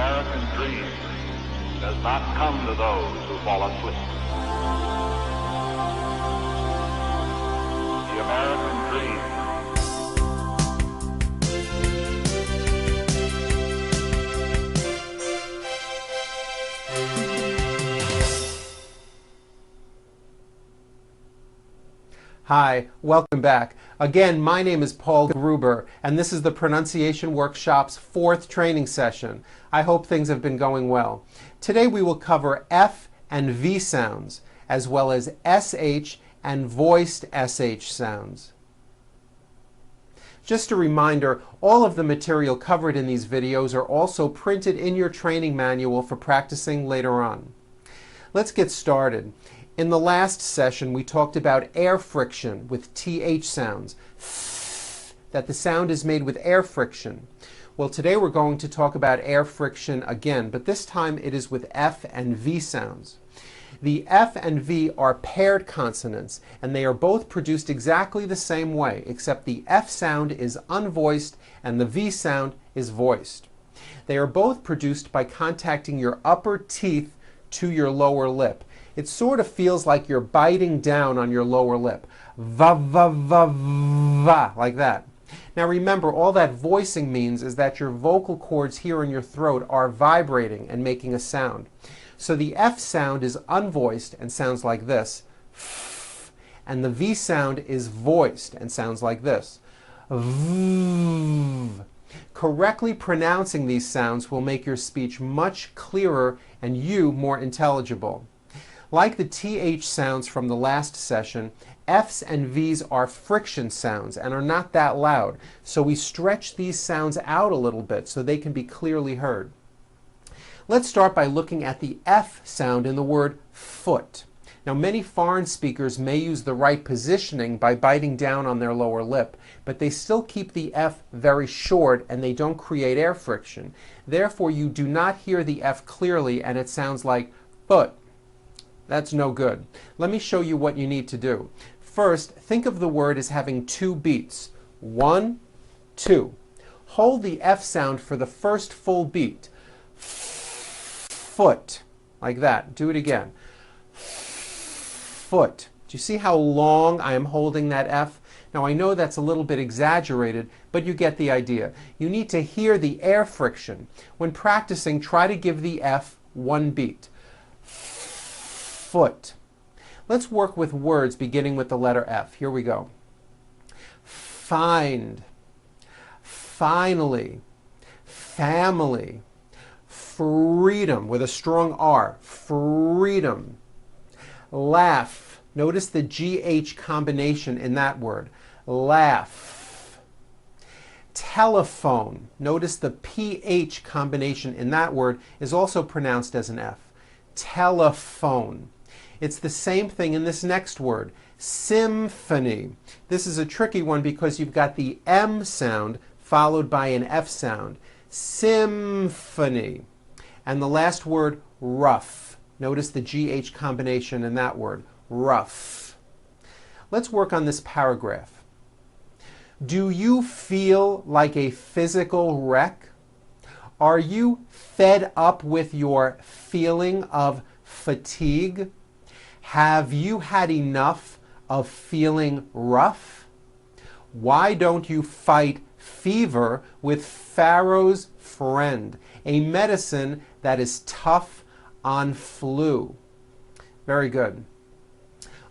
American dream does not come to those who fall asleep. The American dream. Hi, welcome back. Again, my name is Paul Gruber, and this is the Pronunciation Workshop's 4th training session. I hope things have been going well. Today we will cover F and V sounds, as well as SH and voiced SH sounds. Just a reminder, all of the material covered in these videos are also printed in your training manual for practicing later on. Let's get started. In the last session, we talked about air friction with TH sounds, that the sound is made with air friction. Well, today we're going to talk about air friction again, but this time it is with F and V sounds. The F and V are paired consonants, and they are both produced exactly the same way, except the F sound is unvoiced and the V sound is voiced. They are both produced by contacting your upper teeth to your lower lip. It sort of feels like you're biting down on your lower lip. Va, va, va, va, like that. Now remember, all that voicing means is that your vocal cords here in your throat are vibrating and making a sound. So the F sound is unvoiced and sounds like this. And the V sound is voiced and sounds like this. V. Correctly pronouncing these sounds will make your speech much clearer and you more intelligible. Like the TH sounds from the last session, F's and V's are friction sounds and are not that loud, so we stretch these sounds out a little bit so they can be clearly heard. Let's start by looking at the F sound in the word foot. Now, many foreign speakers may use the right positioning by biting down on their lower lip, but they still keep the F very short and they don't create air friction. Therefore, you do not hear the F clearly and it sounds like foot. That's no good. Let me show you what you need to do. First, think of the word as having 2 beats. 1, 2. Hold the F sound for the first full beat. Foot. Like that. Do it again. Foot. Do you see how long I am holding that F? Now I know that's a little bit exaggerated, but you get the idea. You need to hear the air friction. When practicing, try to give the F 1 beat. Foot. Let's work with words beginning with the letter F. Here we go. Find, finally, family, freedom with a strong R, freedom. Laugh. Notice the GH combination in that word. Laugh. Telephone. Notice the PH combination in that word is also pronounced as an F. Telephone. It's the same thing in this next word, symphony. This is a tricky one because you've got the M sound followed by an F sound. Symphony. And the last word, rough. Notice the GH combination in that word, rough. Let's work on this paragraph. Do you feel like a physical wreck? Are you fed up with your feeling of fatigue? Have you had enough of feeling rough? Why don't you fight fever with Pharaoh's friend, a medicine that is tough on flu? Very good.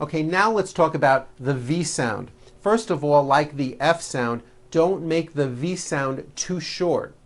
Okay, now let's talk about the V sound. First of all, like the F sound, don't make the V sound too short.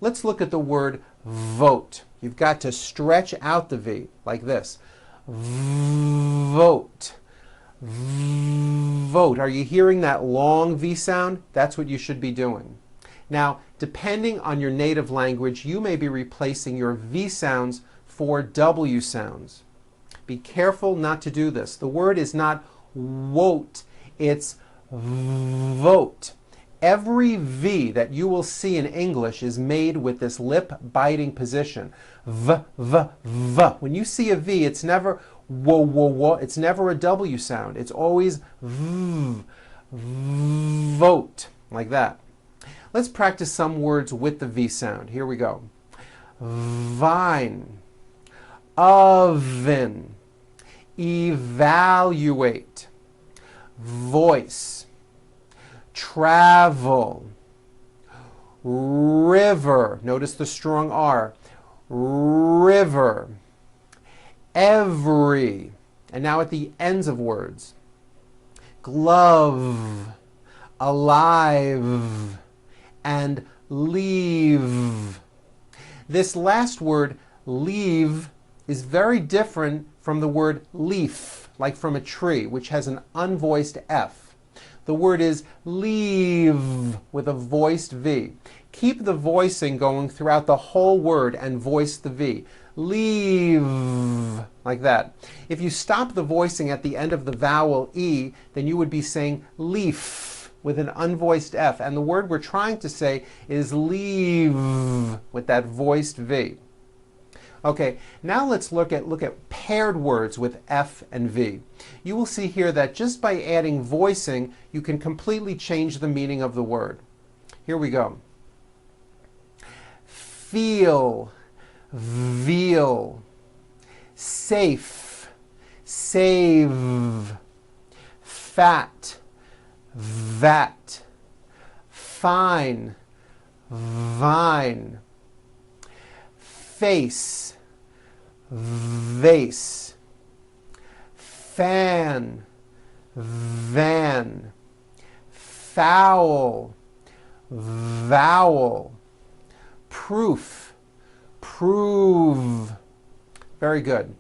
Let's look at the word vote. You've got to stretch out the V like this. Vote. Vote. Are you hearing that long V sound? That's what you should be doing. Now, depending on your native language, you may be replacing your V sounds for W sounds. Be careful not to do this. The word is not wote, it's vote. Every V that you will see in English is made with this lip-biting position. V, V, V. When you see a V, it's never wo, wo, wo. It's never a W sound. It's always V, vote, like that. Let's practice some words with the V sound. Here we go. vine, oven, evaluate, voice, travel, river, notice the strong R, river, every, and now at the ends of words, glove, alive, and leave. This last word, leave, is very different from the word leaf, like from a tree, which has an unvoiced F. The word is leave with a voiced V. Keep the voicing going throughout the whole word and voice the V. Leave, like that. If you stop the voicing at the end of the vowel E, then you would be saying leaf with an unvoiced F. And the word we're trying to say is leave with that voiced V. Okay, now let's look at paired words with F and V. You will see here that just by adding voicing, you can completely change the meaning of the word. Here we go. Feel, veal, safe, save, fat, vat, fine, vine, face, vase, fan, van, foul, vowel, proof, prove. Very good.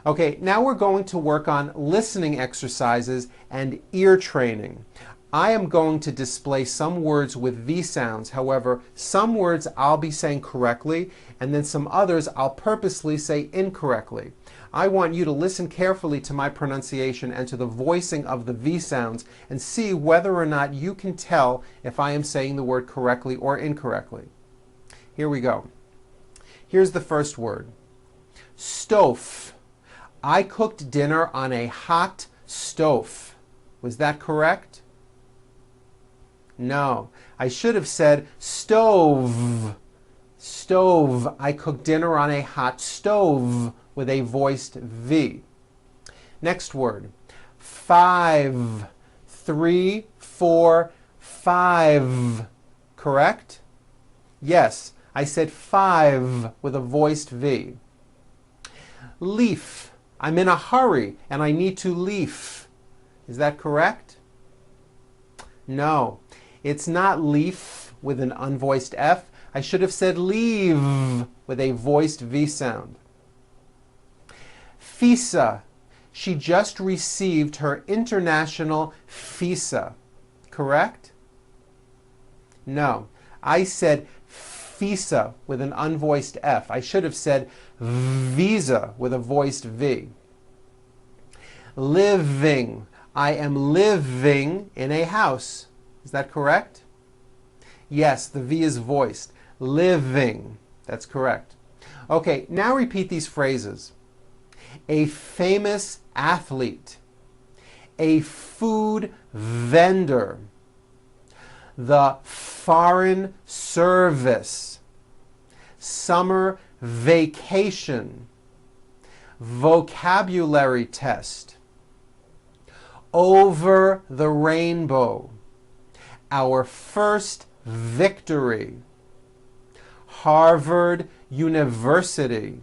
Okay, now we're going to work on listening exercises and ear training. I am going to display some words with V sounds. However, some words I'll be saying correctly, and then some others I'll purposely say incorrectly. I want you to listen carefully to my pronunciation and to the voicing of the V sounds and see whether or not you can tell if I am saying the word correctly or incorrectly. Here we go. Here's the first word. Stove. I cooked dinner on a hot stove. Was that correct? No. I should have said stove. Stove. I cooked dinner on a hot stove with a voiced V. Next word. 5. 3, 4, 5. Correct? Yes. I said 5 with a voiced V. Leaf. I'm in a hurry and I need to leaf. Is that correct? No. It's not leaf with an unvoiced F. I should have said leave with a voiced V sound. Visa. She just received her international visa. Correct? No. I said visa with an unvoiced F. I should have said visa with a voiced V. Living. I am living in a house. Is that correct? Yes, the V is voiced. Living. That's correct. Okay, now repeat these phrases. A famous athlete. A food vendor. The foreign service. Summer vacation. Vocabulary test. Over the rainbow. Our first victory. Harvard University.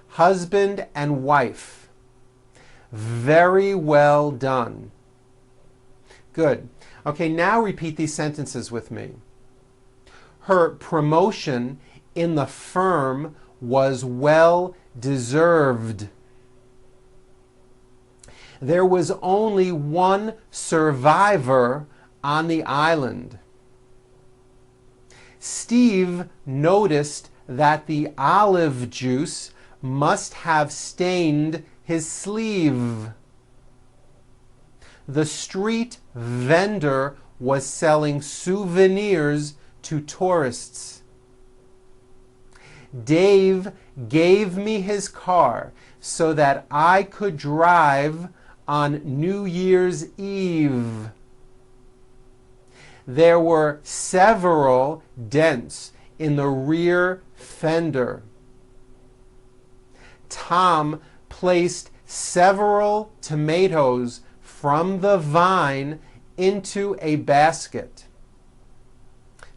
Husband and wife. Very well done. Good. Okay, now repeat these sentences with me. Her promotion in the firm was well deserved. There was only one survivor on the island. Steve noticed that the olive juice must have stained his sleeve. The street vendor was selling souvenirs to tourists. Dave gave me his car so that I could drive on New Year's Eve. There were several dents in the rear fender. Tom placed several tomatoes from the vine into a basket.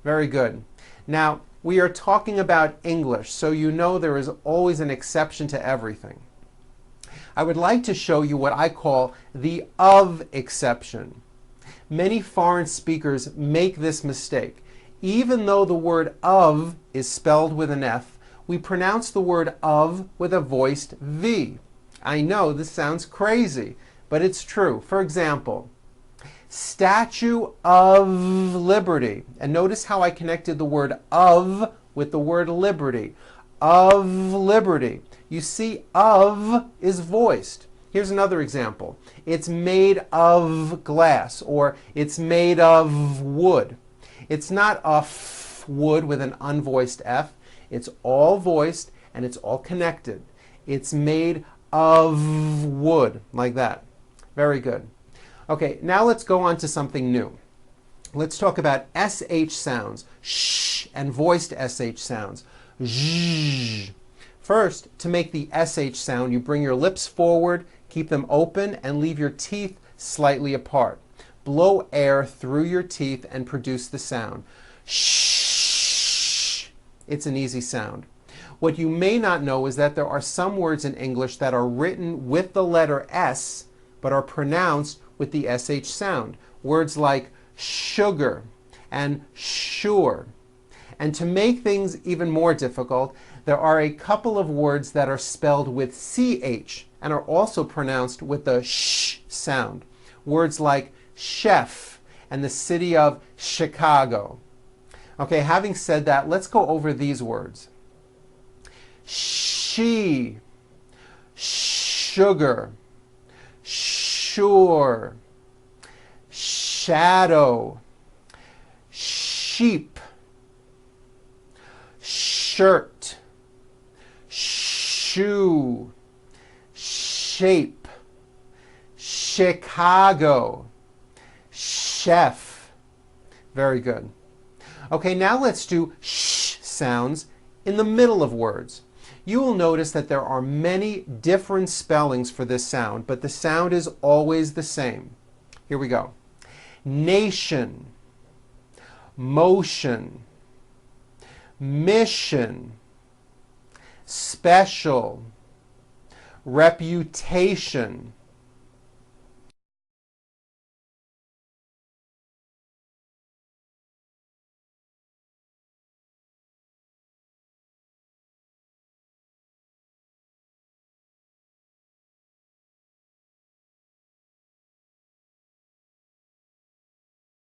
Very good. Now, we are talking about English, so you know there is always an exception to everything. I would like to show you what I call the of exception. Many foreign speakers make this mistake. Even though the word of is spelled with an F, we pronounce the word of with a voiced V. I know this sounds crazy, but it's true. For example, Statue of Liberty. And notice how I connected the word of with the word liberty. Of liberty. You see, of is voiced. Here's another example. It's made of glass, or it's made of wood. It's not wood with an unvoiced F. It's all voiced and it's all connected. It's made of wood, like that. Very good. Okay, now let's go on to something new. Let's talk about SH sounds, sh, and voiced SH sounds, zh. First, to make the SH sound, you bring your lips forward, keep them open, and leave your teeth slightly apart. Blow air through your teeth and produce the sound. Shh. It's an easy sound. What you may not know is that there are some words in English that are written with the letter S, but are pronounced with the SH sound. Words like sugar and sure. And to make things even more difficult, there are a couple of words that are spelled with CH and are also pronounced with the sh sound. Words like chef and the city of Chicago. Okay, having said that, let's go over these words. She, sugar, sure, shadow, sheep, shirt, shoe, shape, Chicago, chef. Very good. Okay, now let's do sh sounds in the middle of words. You will notice that there are many different spellings for this sound, but the sound is always the same. Here we go. Nation, motion, mission, special, reputation,